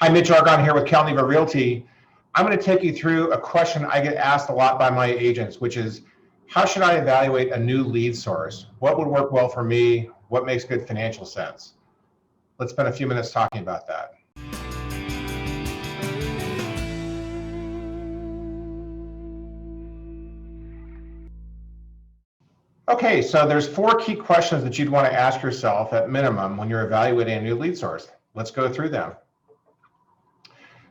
Hi, Mitch, Argon here with CalNeva Realty. I'm going to take you through a question I get asked a lot by my agents, which is, how should I evaluate a new lead source? What would work well for me? What makes good financial sense? Let's spend a few minutes talking about that. Okay, so there's 4 key questions that you'd want to ask yourself at minimum when you're evaluating a new lead source. Let's go through them.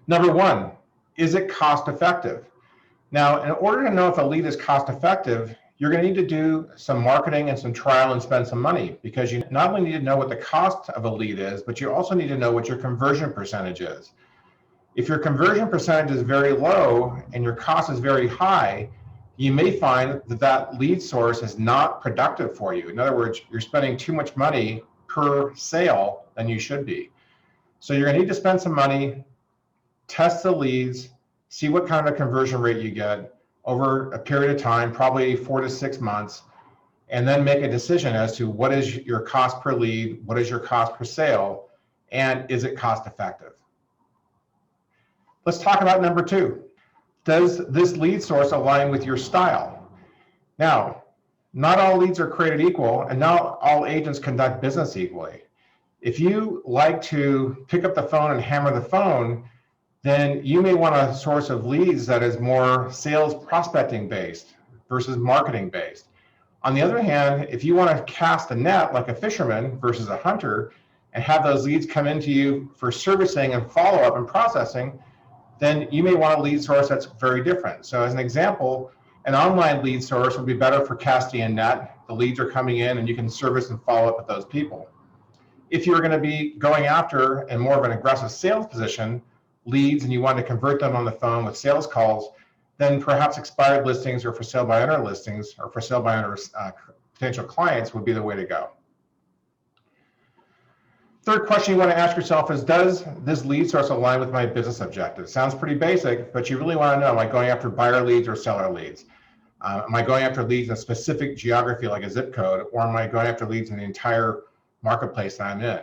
Number 1, is it cost effective? Now, in order to know if a lead is cost effective, you're going to need to do some marketing and some trial and spend some money, because you not only need to know what the cost of a lead is, but you also need to know what your conversion percentage is. If your conversion percentage is very low and your cost is very high, you may find that that lead source is not productive for you. In other words, you're spending too much money per sale than you should be. So you're going to need to spend some money, test the leads, see what kind of a conversion rate you get over a period of time, probably 4 to 6 months, and then make a decision as to what is your cost per lead, what is your cost per sale, and is it cost effective? Let's talk about number 2. Does this lead source align with your style? Now, not all leads are created equal, and not all agents conduct business equally. If you like to pick up the phone and hammer the phone, then you may want a source of leads that is more sales prospecting based versus marketing based. On the other hand, if you want to cast a net like a fisherman versus a hunter and have those leads come into you for servicing and follow-up and processing, then you may want a lead source that's very different. So as an example, an online lead source would be better for casting a net. The leads are coming in and you can service and follow up with those people. If you're going to be going after in more of an aggressive sales position, leads, and you want to convert them on the phone with sales calls, then perhaps expired listings or for sale by owner listings or for sale by owner potential clients would be the way to go. Third question you want to ask yourself is, does this lead source align with my business objectives? Sounds pretty basic, but you really want to know, am I going after buyer leads or seller leads? Am I going after leads in a specific geography like a zip code, or am I going after leads in the entire marketplace that I'm in?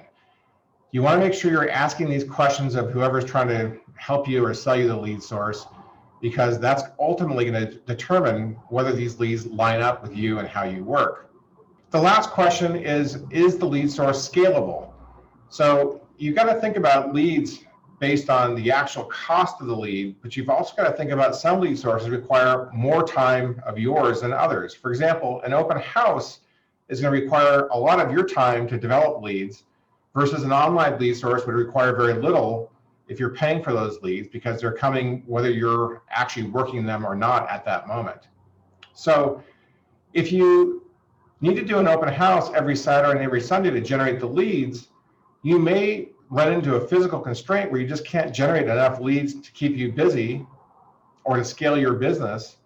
You want to make sure you're asking these questions of whoever's trying to help you or sell you the lead source, because that's ultimately going to determine whether these leads line up with you and how you work. The last question is the lead source scalable? So you've got to think about leads based on the actual cost of the lead, but you've also got to think about some lead sources require more time of yours than others. For example, an open house is going to require a lot of your time to develop leads, versus an online lead source would require very little if you're paying for those leads, because they're coming whether you're actually working them or not at that moment. So if you need to do an open house every Saturday and every Sunday to generate the leads, you may run into a physical constraint where you just can't generate enough leads to keep you busy or to scale your business,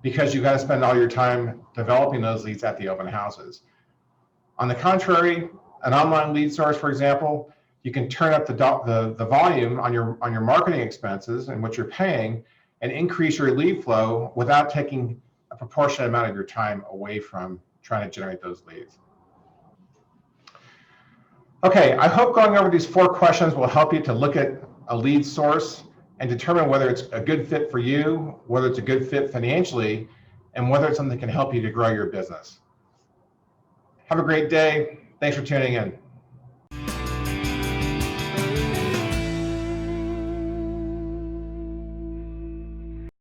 because you've got to spend all your time developing those leads at the open houses. On the contrary, an online lead source, for example, you can turn up the volume on your marketing expenses and what you're paying and increase your lead flow without taking a proportionate amount of your time away from trying to generate those leads. Okay, I hope going over these 4 questions will help you to look at a lead source and determine whether it's a good fit for you, whether it's a good fit financially, and whether it's something that can help you to grow your business. Have a great day. Thanks for tuning in.